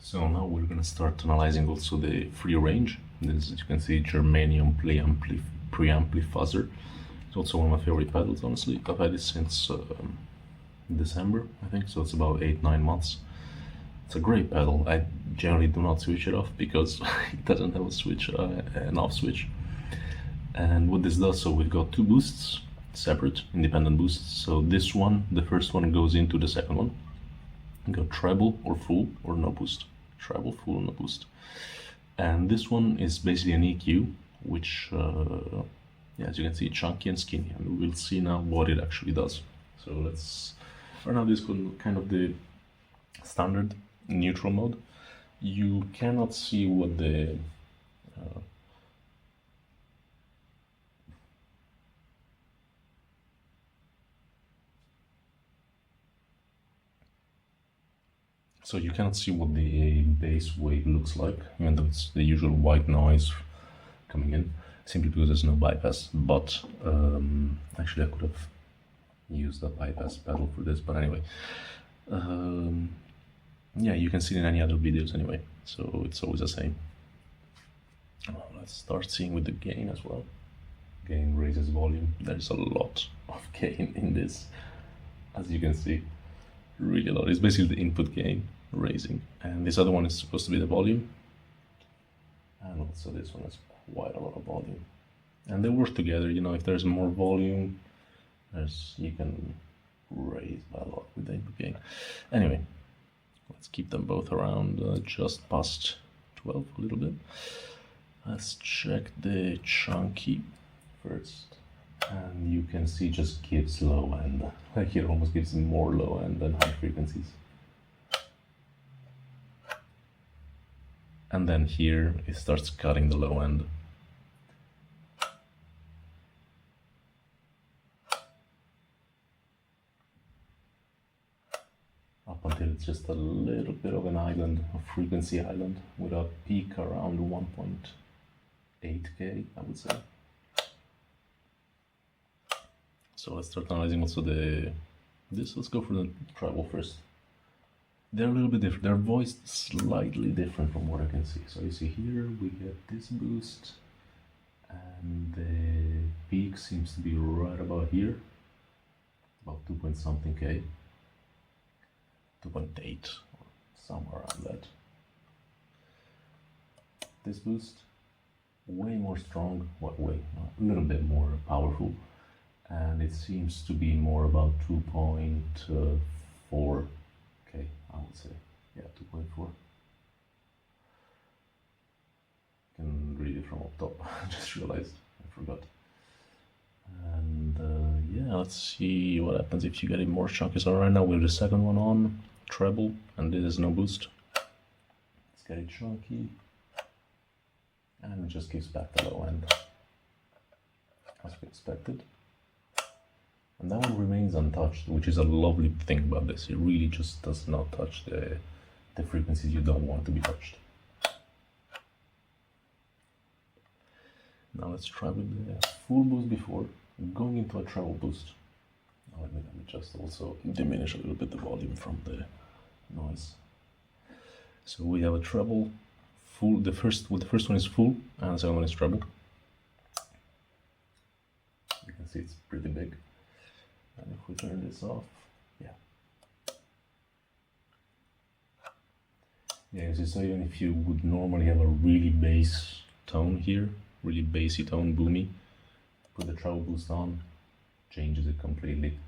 So now we're gonna start analyzing also the free range. This, as you can see, germanium preampli fuzzer. It's also one of my favorite pedals, honestly. I've had it since December, I think, so it's about 8-9 months. It's a great pedal. I generally do not switch it off because it doesn't have a switch, an off switch. And what this does, so we've got two boosts, separate, independent boosts. So this one, the first one goes into the second one. You got treble or full or no boost. Treble, full, no boost. And this one is basically an EQ, which, yeah, as you can see, chunky and skinny. And we'll see now what it actually does. So let's, right now this is kind of the standard neutral mode. You cannot see what the so you cannot see what the bass wave looks like, even though it's the usual white noise coming in, simply because there's no bypass. But actually I could have used a bypass pedal for this, but anyway, yeah, you can see it in any other videos anyway, so it's always the same. Let's start seeing with the gain as well. Gain raises volume. There's a lot of gain in this, as you can see, really a lot. It's basically the input gain raising, and this other one is supposed to be the volume, and also this one has quite a lot of volume, and they work together. You know, if there's more volume, you can raise by a lot with the input gain. Anyway, let's keep them both around just past 12 a little bit. Let's check the chunky first, and you can see just gives low end. Like it almost gives more low end than high frequencies. And then here it starts cutting the low end. Up until it's just a little bit of an island, a frequency island, with a peak around 1.8K, I would say. So let's start analyzing also let's go for the treble first. They're a little bit different, they're voiced slightly different from what I can see. So you see here, we get this boost, and the peak seems to be right about here, about 2 point something K, 2.8, or somewhere around that. This boost, way more strong, a little bit more powerful, and it seems to be more about 2.4 K, I would say. Yeah, 2.4. Can read it from up top. I just realized I forgot. And yeah, let's see what happens if you get it more chunky. So right now we have the second one on treble, and this is no boost. Let's get it chunky, and it just gives back the low end as we expected. And that one remains untouched, which is a lovely thing about this. It really just does not touch the frequencies you don't want to be touched. Now let's try with the full boost before going into a treble boost. Now let me just also diminish a little bit the volume from the noise. So we have a treble full. The first one is full, and the second one is treble. You can see it's pretty big. And if we turn this off, yeah, so even if you would normally have a really bass tone here, really bassy tone, boomy, put the treble boost on, changes it completely,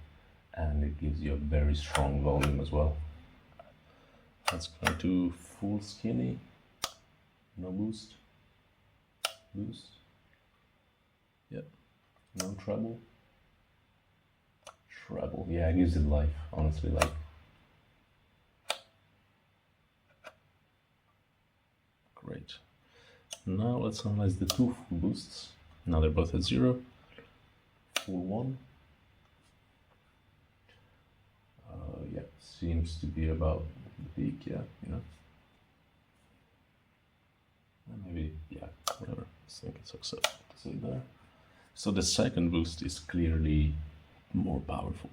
and it gives you a very strong volume as well. Let's go to full skinny, no boost, boost, yep, no treble. Treble, yeah, it gives it life, honestly, like. Great. Now let's analyze the two full boosts. Now they're both at 0. Full one. Yeah, seems to be about the peak, yeah, you know. And maybe, yeah, whatever. I think it's acceptable to say there. So the second boost is clearly more powerful.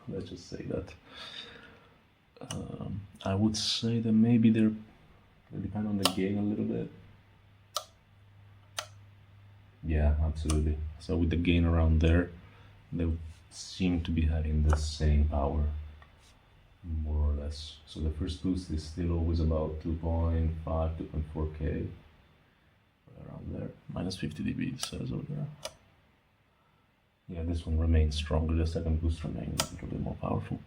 Let's just say that. I would say that maybe they're They depend on the gain a little bit. Yeah, absolutely. So with the gain around there, they seem to be having the same power, more or less. So the first boost is still always about 2.5, 2.4K, around there. Minus 50 dB, it says over there. Yeah, this one remains stronger. The second boost remains a little bit more powerful.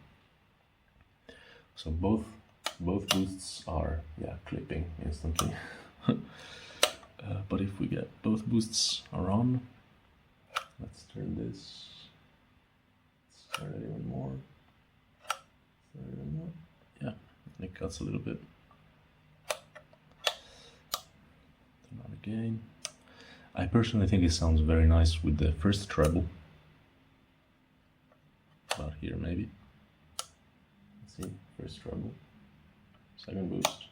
So both boosts are, yeah, clipping instantly. But if we get both boosts are on, let's turn this. Let's turn it even more. Yeah, it cuts a little bit. Turn on again. I personally think it sounds very nice with the first treble. About here maybe. Let's see, first treble, second boost.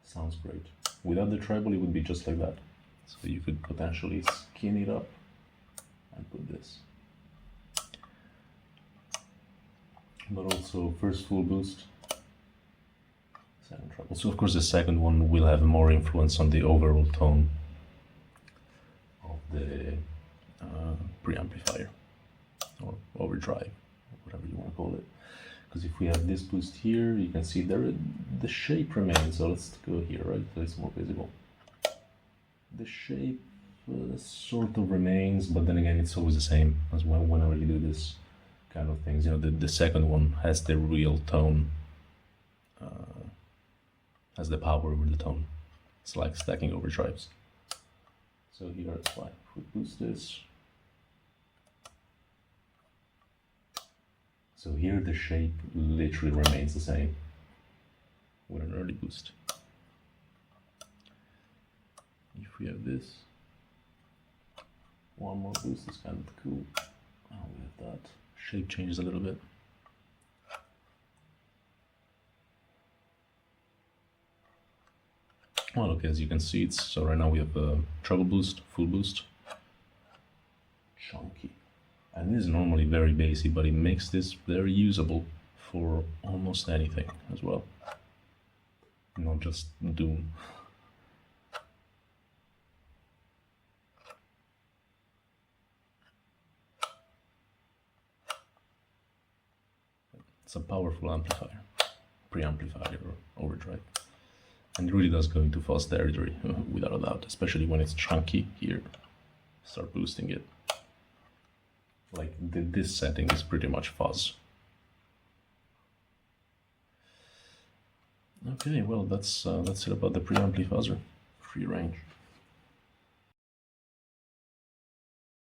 Sounds great. Without the treble it would be just like that. So you could potentially skin it up and put this. But also first full boost, second treble. So of course the second one will have more influence on the overall tone of the preamplifier or overdrive, or whatever you want to call it. Because if we have this boost here, you can see there the shape remains. So let's go here, right? So it's more visible. The shape sort of remains, but then again, it's always the same as well whenever you do this kind of things. You know, the second one has the real tone, has the power over the tone. It's like stacking overdrives. So here it's fine. If we boost this, so here the shape literally remains the same with an early boost. If we have this, one more boost is kind of cool. Oh, we have that. Shape changes a little bit. Well, okay, as you can see, so right now we have a treble boost, full boost, chunky. And this is normally very bassy, but it makes this very usable for almost anything as well. Not just Doom. It's a powerful amplifier, preamplifier or overdrive. And it really does go into fuzz territory, without a doubt, especially when it's chunky here. Start boosting it. Like this setting is pretty much fuzz. Okay, well that's it about the preampli fuzzer, free range.